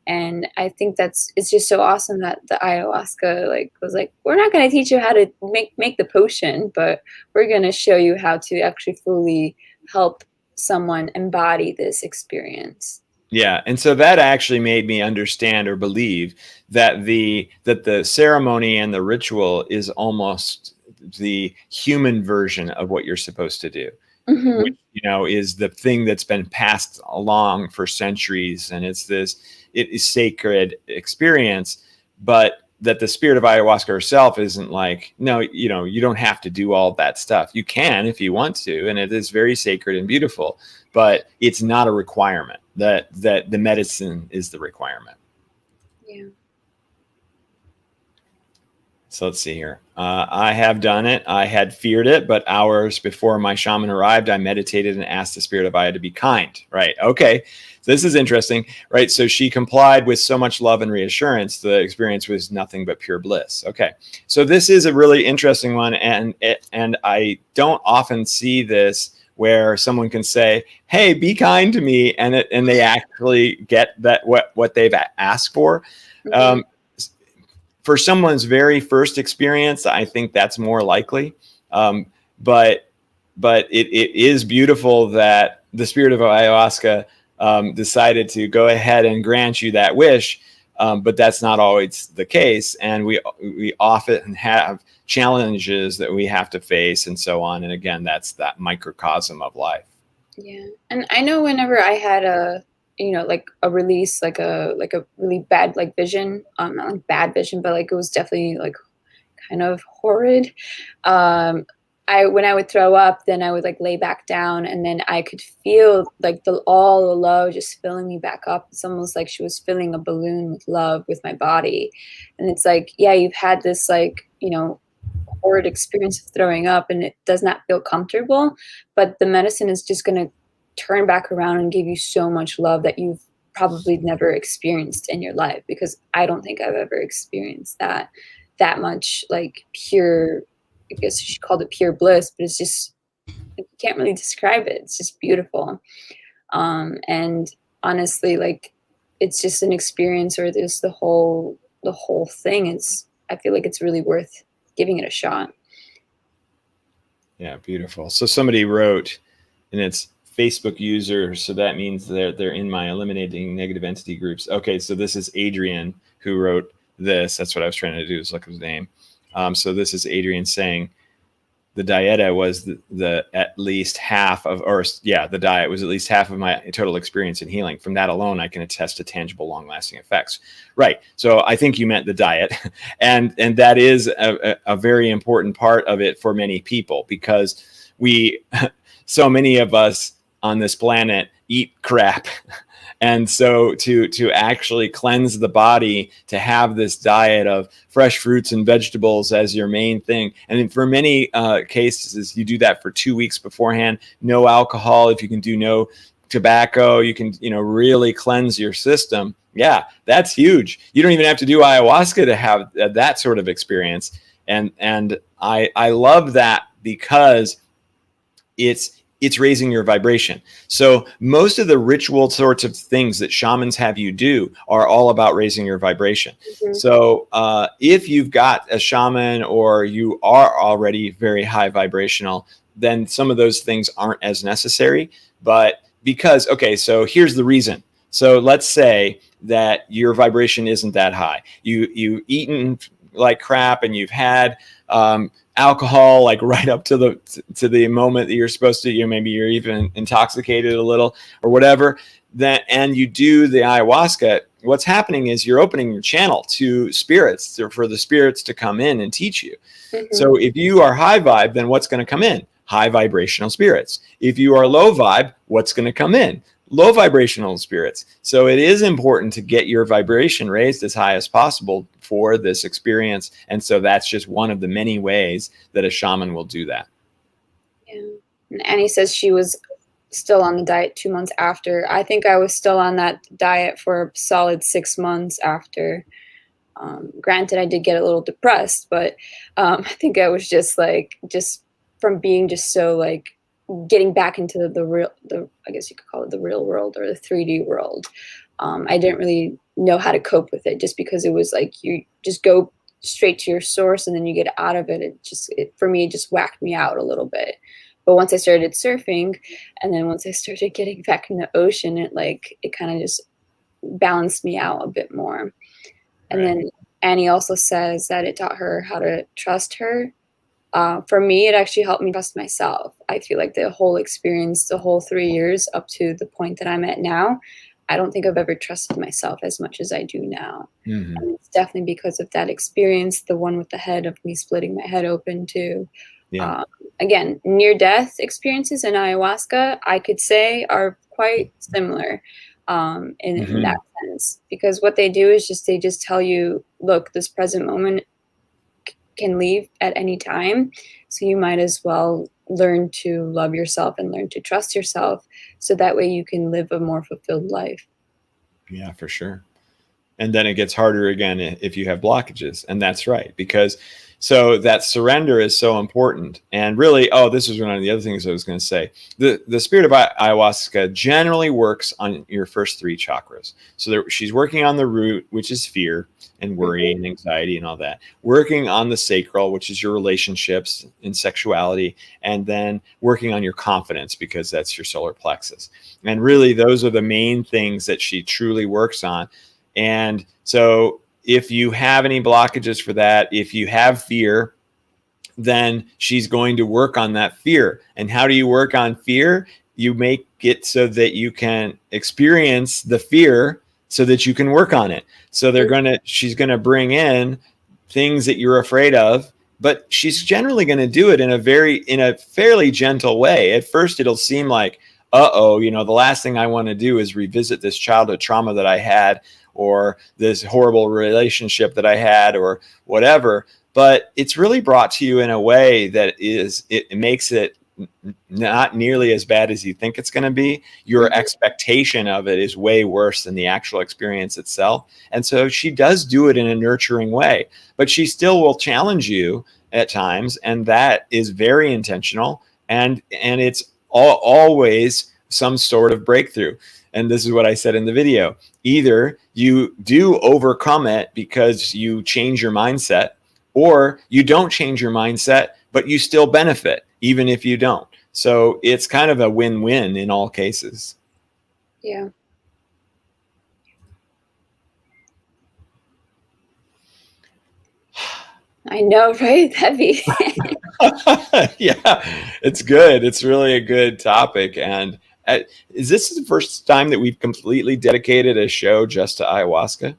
And I think it's just so awesome that the ayahuasca like was like, we're not going to teach you how to make the potion, but we're going to show you how to actually fully help someone embody this experience. Yeah, and so that actually made me understand or believe that the ceremony and the ritual is almost the human version of what you're supposed to do. Mm-hmm. Which, you know, is the thing that's been passed along for centuries, and it is sacred experience. But that the spirit of ayahuasca herself isn't like, no, you know, you don't have to do all that stuff. You can if you want to, and it is very sacred and beautiful, but it's not a requirement. That the medicine is the requirement. Yeah. So let's see here. I have done it. I had feared it, but hours before my shaman arrived, I meditated and asked the spirit of Aya to be kind. Right. Okay. So this is interesting. Right. So she complied with so much love and reassurance. The experience was nothing but pure bliss. Okay. So this is a really interesting one. And I don't often see this where someone can say, hey, be kind to me. And they actually get that what they've asked for. Mm-hmm. For someone's very first experience, I think that's more likely. But it is beautiful that the spirit of ayahuasca decided to go ahead and grant you that wish. But that's not always the case. And we often have challenges that we have to face, and so on. And again, that's that microcosm of life. Yeah. And I know whenever I had like a release, like a really bad like vision, not like bad vision, but like it was definitely like kind of horrid. When I would throw up, then I would like lay back down, and then I could feel like all the love just filling me back up. It's almost like she was filling a balloon with love with my body. And it's like, yeah, you've had this like, you know, horrid experience of throwing up, and it does not feel comfortable, but the medicine is just going to turn back around and give you so much love that you've probably never experienced in your life, because I don't think I've ever experienced that much like pure, I guess she called it pure bliss, but it's just, you can't really describe it. It's just beautiful. And honestly, like it's just an experience, or there's the whole thing. I feel like it's really worth giving it a shot. Yeah, beautiful. So somebody wrote, and it's Facebook user, so that means they're in my eliminating negative entity groups. Okay, so this is Adrian who wrote this. That's what I was trying to do, is look at his name. So this is Adrian saying, the dieta was the at least half of, or yeah, the diet was at least half of my total experience in healing. From that alone, I can attest to tangible, long-lasting effects. Right. So I think you meant the diet, and that is a very important part of it for many people, because so many of us on this planet eat crap. And so to actually cleanse the body, to have this diet of fresh fruits and vegetables as your main thing. And for many cases, you do that for 2 weeks beforehand, no alcohol. If you can do no tobacco, you can, really cleanse your system. Yeah, that's huge. You don't even have to do ayahuasca to have that sort of experience. And I love that, because it's raising your vibration. So most of the ritual sorts of things that shamans have you do are all about raising your vibration. Mm-hmm. So if you've got a shaman, or you are already very high vibrational, then some of those things aren't as necessary. But because, okay, so here's the reason. So let's say that your vibration isn't that high. You've eaten like crap, and you've had alcohol like right up to the moment that you're supposed to, maybe you're even intoxicated a little or whatever, and you do the ayahuasca, what's happening is you're opening your channel to spirits, for the spirits to come in and teach you. Mm-hmm. So if you are high vibe, then what's going to come in? High vibrational spirits. If you are low vibe, what's going to come in? Low vibrational spirits. So it is important to get your vibration raised as high as possible for this experience. And so that's just one of the many ways that a shaman will do that. Yeah. And Annie says she was still on the diet 2 months after. I think I was still on that diet for a solid 6 months after. Granted, I did get a little depressed, but I think I was just from being just so getting back into I guess you could call it the real world, or the 3D world. I didn't really know how to cope with it, just because it was you just go straight to your source and then you get out of it. For me, it just whacked me out a little bit. But once I started surfing, and then once I started getting back in the ocean, it kind of just balanced me out a bit more. And right. Then Annie also says that it taught her how to trust her. For me, it actually helped me trust myself. I feel like the whole experience, the whole 3 years up to the point that I'm at now, I don't think I've ever trusted myself as much as I do now. Mm-hmm. And it's definitely because of that experience, the one with the head, of me splitting my head open too. Yeah. Again, near-death experiences in ayahuasca, I could say, are quite similar in that sense. Because what they do is they just tell you, look, this present moment can leave at any time, so you might as well learn to love yourself and learn to trust yourself, so that way you can live a more fulfilled life. Yeah, for sure. And then it gets harder again if you have blockages. And that's right, because so that surrender is so important. And really, this is one of the other things I was going to say. The spirit of ayahuasca generally works on your first 3 chakras. So she's working on the root, which is fear and worry and anxiety and all that. Working on the sacral, which is your relationships and sexuality. And then working on your confidence, because that's your solar plexus. And really, those are the main things that she truly works on. And so if you have any blockages for that, if you have fear, then she's going to work on that fear. And how do you work on fear? You make it so that you can experience the fear so that you can work on it. So she's going to bring in things that you're afraid of, but she's generally going to do it in a fairly gentle way. At first, it'll seem like, the last thing I want to do is revisit this childhood trauma that I had, or this horrible relationship that I had, or whatever. But it's really brought to you in a way that it makes it not nearly as bad as you think it's going to be. Your expectation of it is way worse than the actual experience itself. And so she does do it in a nurturing way, but she still will challenge you at times. And that is very intentional. And it's always some sort of breakthrough. And this is what I said in the video. Either you do overcome it because you change your mindset, or you don't change your mindset, but you still benefit, even if you don't. So it's kind of a win-win in all cases. Yeah. I know, right? Heavy. Yeah, it's good. It's really a good topic. And is this the first time that we've completely dedicated a show just to ayahuasca?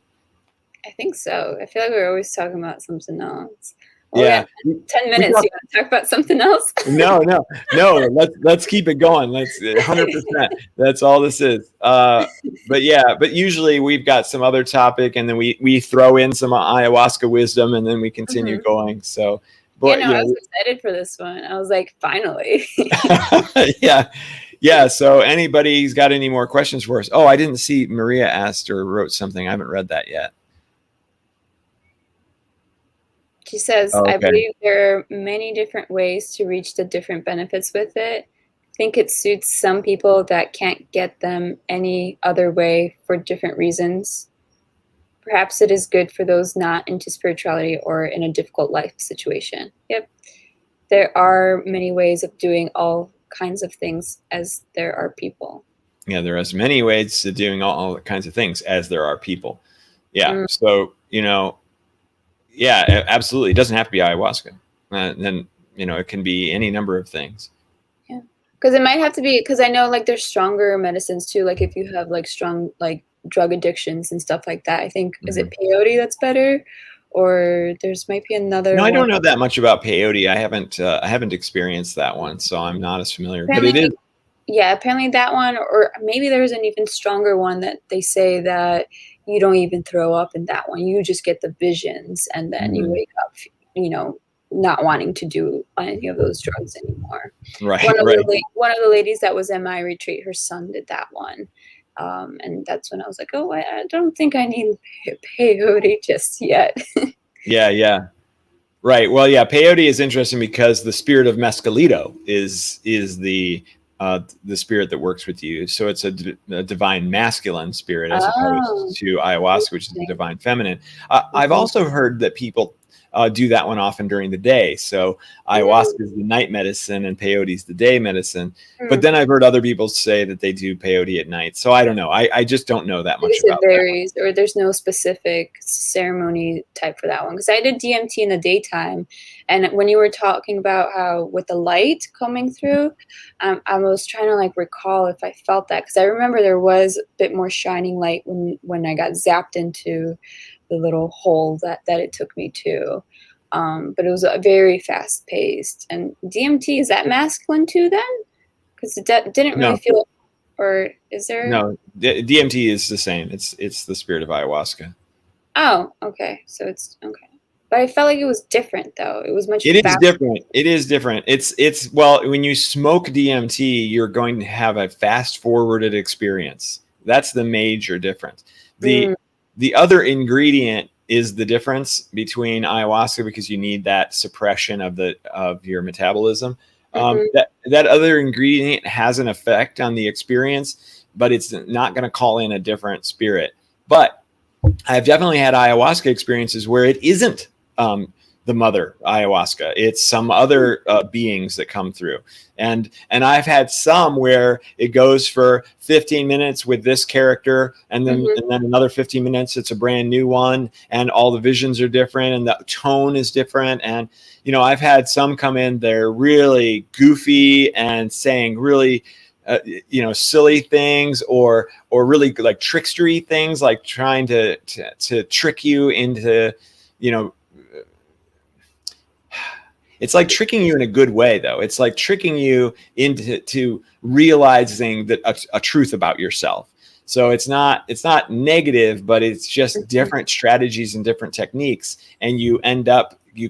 I think so. I feel like we're always talking about something else. Well, we got Yeah. 10 We minutes. talk, You want to talk about something else? no, no, no. Let's keep it going. Let's 100%. That's all this is. But yeah, but usually we've got some other topic, and then we throw in some ayahuasca wisdom, and then we continue going. So, Yeah, but no, I was excited for this one. I was like, finally. yeah, yeah. So anybody's got any more questions for us? Oh, I didn't see Maria asked or wrote something. I haven't read that yet. She says, Oh, I okay. believe there are many different ways to reach the different benefits with it. I think it suits some people that can't get them any other way for different reasons. Perhaps it is good for those not into spirituality or in a difficult life situation. Yep. There are many ways of doing all kinds of things as there are people. Yeah, there are as many ways to doing all kinds of things as there are people. Yeah. Mm. So, yeah, absolutely. It doesn't have to be ayahuasca. Then, it can be any number of things. Yeah. Because it might have to be, because I know like there's stronger medicines too. Like if you have like strong like drug addictions and stuff like that, I think, is it peyote that's better? Or there's might be another No, I one. don't know that much about peyote. I haven't experienced that one, so I'm not as familiar. But Apparently, it is. yeah, apparently that one, or maybe there's an even stronger one that they say that you don't even throw up in that one. You just get the visions, and then you wake up, not wanting to do any of those drugs anymore. Right, One of right. one of the ladies that was in my retreat, her son did that one, and that's when I was like, oh, I don't think I need peyote just yet. Yeah, yeah. Right. Well, yeah, peyote is interesting because the spirit of mescalito is the spirit that works with you. So it's a divine masculine spirit as Oh, opposed to ayahuasca, which is the divine feminine. I've also heard that people do that one often during the day. So ayahuasca is the night medicine and peyote is the day medicine. But then I've heard other people say that they do peyote at night. So I don't know. I just don't know that I much guess it about that. varies, or there's no specific ceremony type for that one. Because I did DMT in the daytime, and when you were talking about how with the light coming through, I was trying to like recall if I felt that, because I remember there was a bit more shining light when I got zapped into the little hole that it took me to. But it was a very fast paced. And DMT, is that masculine too then? Because it didn't really No, feel, or is there? no. DMT is the same. It's the spirit of ayahuasca. Oh, okay. So it's okay. But I felt like it was different though. It was much It is faster. different. It is different. It's well, when you smoke DMT, you're going to have a fast forwarded experience. That's the major difference. Mm, The other ingredient is the difference between ayahuasca because you need that suppression of your metabolism. hmm. That other ingredient has an effect on the experience, but it's not going to call in a different spirit. But I've definitely had ayahuasca experiences where it isn't the mother ayahuasca. It's some other beings that come through, and I've had some where it goes for 15 minutes with this character, and then Hmm. another 15 minutes it's a brand new one, and all the visions are different, and the tone is different. And I've had some come in, they're really goofy and saying really silly things or really like trickstery things, like trying to trick you into you know it's like tricking you in a good way, though. It's like tricking you into realizing that a truth about yourself. So it's not negative, but it's just different strategies and different techniques, and you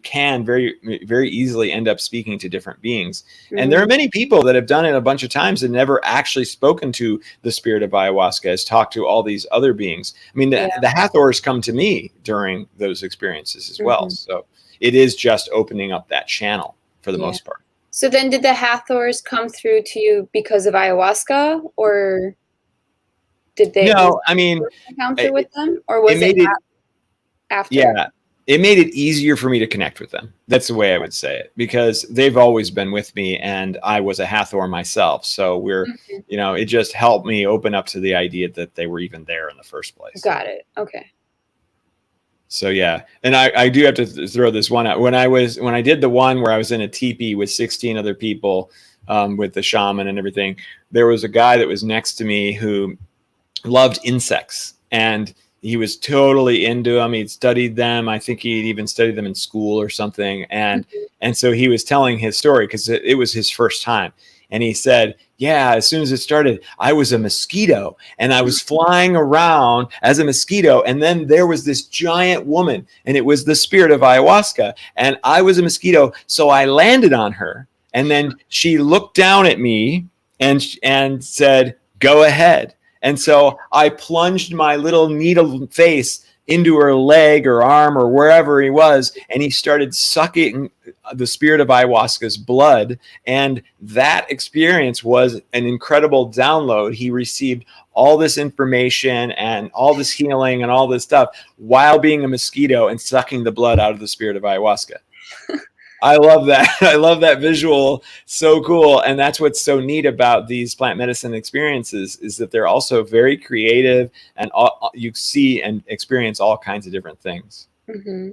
can very very easily end up speaking to different beings. And there are many people that have done it a bunch of times and never actually spoken to the spirit of ayahuasca, has talked to all these other beings. I mean, Yeah. the Hathors come to me during those experiences as well. So it is just opening up that channel for the Yeah. most part. So then did the Hathors come through to you because of ayahuasca, or was No, I it mean, your first encounter it, with them, or it was it made it, after? yeah, it made it easier for me to connect with them. That's the way I would say it, because they've always been with me and I was a Hathor myself. So it just helped me open up to the idea that they were even there in the first place. Got it. Okay. So yeah, and I do have to throw this one out. When I did the one where I was in a teepee with 16 other people, with the shaman and everything, there was a guy that was next to me who loved insects, and he was totally into them. He'd studied them. I think he'd even studied them in school or something. And so he was telling his story because it was his first time. And he said, yeah, as soon as it started, I was a mosquito and I was flying around as a mosquito. And then there was this giant woman, and it was the spirit of ayahuasca. And I was a mosquito. So I landed on her. And then she looked down at me and said, go ahead. And so I plunged my little needle face into her leg or arm or wherever he was, and he started sucking the spirit of ayahuasca's blood. And that experience was an incredible download. He received all this information and all this healing and all this stuff while being a mosquito and sucking the blood out of the spirit of ayahuasca. I love that. I love that visual. So cool. And that's what's so neat about these plant medicine experiences, is that they're also very creative, and you see and experience all kinds of different things. Mm-hmm.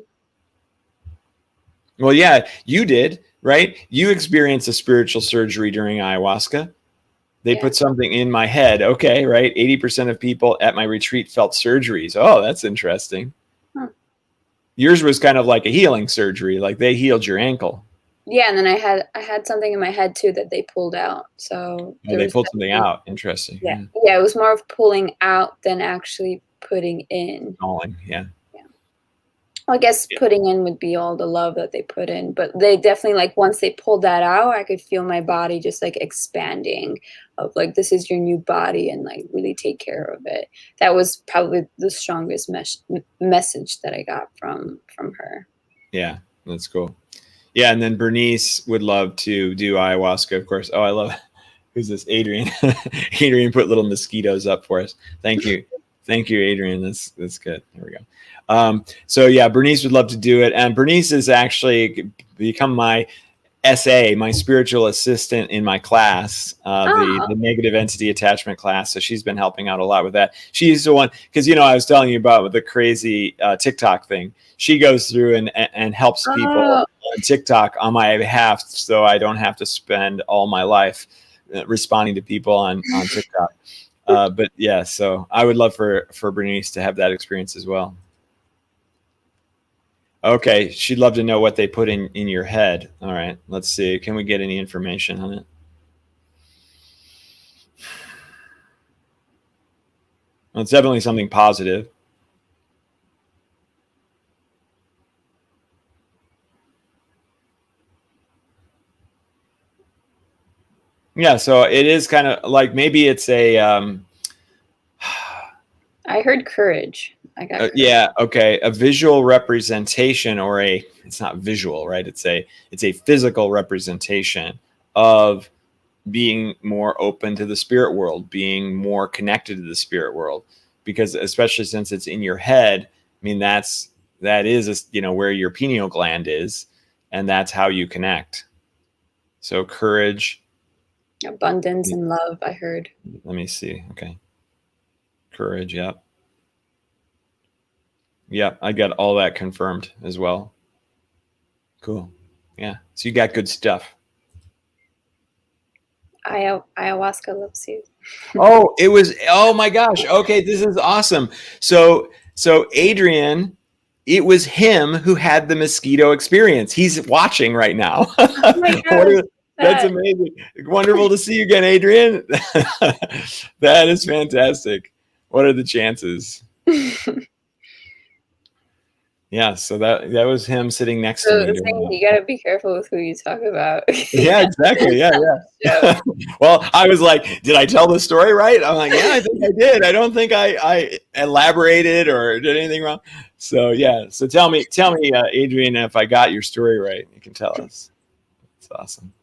Well, yeah, you did, right? You experienced a spiritual surgery during ayahuasca. They put something in my head. Okay, right? 80% of people at my retreat felt surgeries. Oh, that's interesting. Huh. Yours was kind of like a healing surgery, like they healed your ankle. Yeah, and then I had something in my head too that they pulled out. So they pulled something out. Interesting. Yeah, it was more of pulling out than actually putting in. Yeah. Well, I guess putting in would be all the love that they put in, but they definitely, like, once they pulled that out, I could feel my body just like expanding, of like, this is your new body, and like really take care of it. That was probably the strongest message that I got from her. Yeah, that's cool. Yeah, and then Bernice would love to do ayahuasca, of course. Oh, I love, who's this? Adrian. Adrian put little mosquitoes up for us. Thank you. Thank you, Adrian. That's good. There we go. So yeah, Bernice would love to do it. And Bernice has actually become my SA, my spiritual assistant in my class, the negative entity attachment class. So she's been helping out a lot with that. She's the one, because, I was telling you about the crazy TikTok thing. She goes through and helps people on TikTok on my behalf, so I don't have to spend all my life responding to people on TikTok. But yeah, so I would love for Bernice to have that experience as well. Okay, she'd love to know what they put in your head. All right, let's see. Can we get any information on it? Well, it's definitely something positive. Yeah, so it is kind of like, maybe it's a I heard courage. I got courage. Yeah, okay, a visual representation, or it's not visual, right? It's a physical representation of being more open to the spirit world, being more connected to the spirit world, because especially since it's in your head, I mean, that is where your pineal gland is, and that's how you connect. So courage, abundance, and love, I heard. Let me see. Okay. Courage. Yep. Yep. I got all that confirmed as well. Cool. Yeah. So you got good stuff. Ayahuasca loves you. Oh my gosh. Okay. This is awesome. So Adrian, it was him who had the mosquito experience. He's watching right now. Oh my God. That's amazing. Wonderful to see you again, Adrian. That is fantastic. What are the chances? Yeah, so that was him sitting next to me. You gotta be careful with who you talk about. Yeah, exactly. Yeah. Well, I was like, did I tell the story right? I'm like, yeah, I think I did. I don't think I elaborated or did anything wrong. So yeah. So tell me, Adrian, if I got your story right. You can tell us. It's awesome.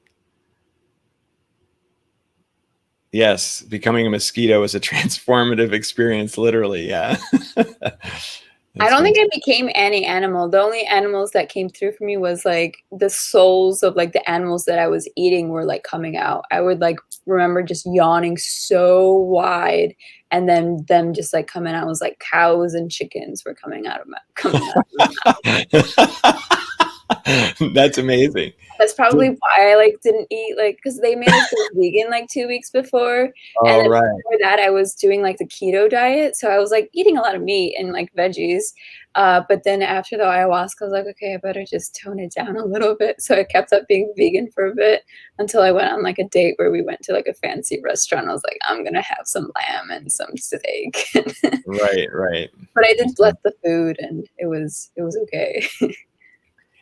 Yes, becoming a mosquito was a transformative experience, literally. Yeah. I don't think I became any animal. The only animals that came through for me was like the souls of like the animals that I was eating were like coming out. I would like remember just yawning so wide and then them just like coming out was like cows and chickens were coming out of That's amazing. That's probably why I like didn't eat like because they made us go vegan like 2 weeks before, and Oh, then right. before that I was doing like the keto diet, so I was like eating a lot of meat and like veggies. But then after the ayahuasca, I was like, okay, I better just tone it down a little bit. So I kept up being vegan for a bit until I went on like a date where we went to like a fancy restaurant. I was like, I'm gonna have some lamb and some steak. Right, right. But I did bless the food, and it was okay.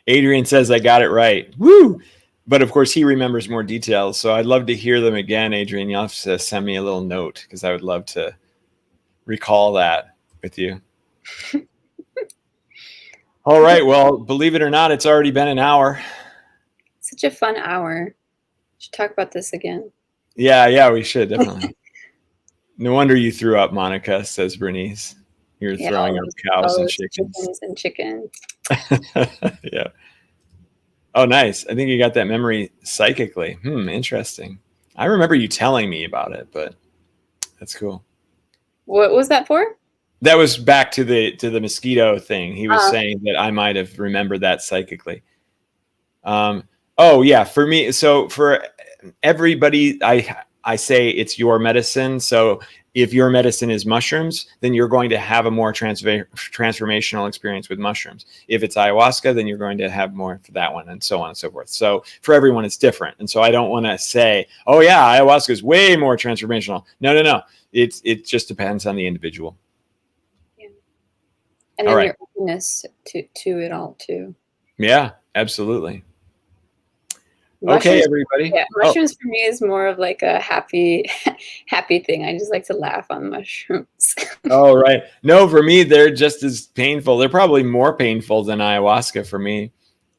Adrian says I got it right. Woo! But of course, he remembers more details. So I'd love to hear them again, Adrian. You'll have to send me a little note because I would love to recall that with you. All right. Well, believe it or not, it's already been an hour. Such a fun hour. Should talk about this again. Yeah, we should definitely. No wonder you threw up, Monica, says Bernice. You're throwing up cows and chickens. And chicken. Yeah. Oh, nice. I think you got that memory psychically. Interesting. I remember you telling me about it, but that's cool. What was that for? That was back to the mosquito thing. He was saying that I might have remembered that psychically. Oh yeah, for me. So for everybody, I say it's your medicine. So if your medicine is mushrooms, then you're going to have a more transformational experience with mushrooms. If it's ayahuasca, then you're going to have more for that one, and so on and so forth. So for everyone, it's different. And so I don't want to say, oh yeah, ayahuasca is way more transformational. No. It just depends on the individual. Yeah. And then your openness to it all too. Yeah, absolutely. Mushrooms, okay, everybody. Yeah, mushrooms for me is more of like a happy thing. I just like to laugh on mushrooms. Oh, right. No, for me, they're just as painful. They're probably more painful than ayahuasca for me.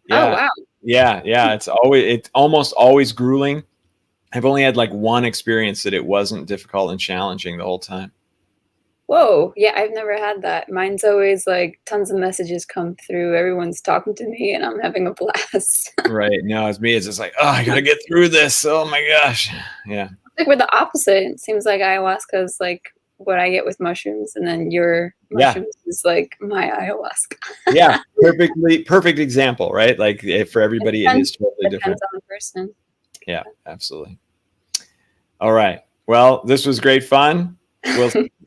Yeah. Oh, wow. Yeah. It's almost always grueling. I've only had like one experience that it wasn't difficult and challenging the whole time. Whoa. Yeah, I've never had that. Mine's always like tons of messages come through. Everyone's talking to me and I'm having a blast. Right. No, it's me. It's just like, oh, I got to get through this. Oh my gosh. Yeah. Like we're the opposite. It seems like ayahuasca is like what I get with mushrooms, and then your mushrooms is like my ayahuasca. Yeah. Perfect example, right? Like for everybody, it is totally different. Depends on the person. Yeah, absolutely. All right. Well, this was great fun.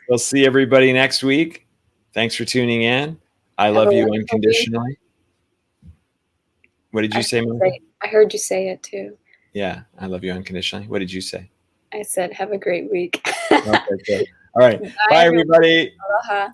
We'll see everybody next week. Thanks for tuning in. I love you unconditionally. What did you say, Monica? I heard you say it too. Yeah, I love you unconditionally. What did you say? I said, have a great week. Okay, good. All right. Bye everybody. Aloha.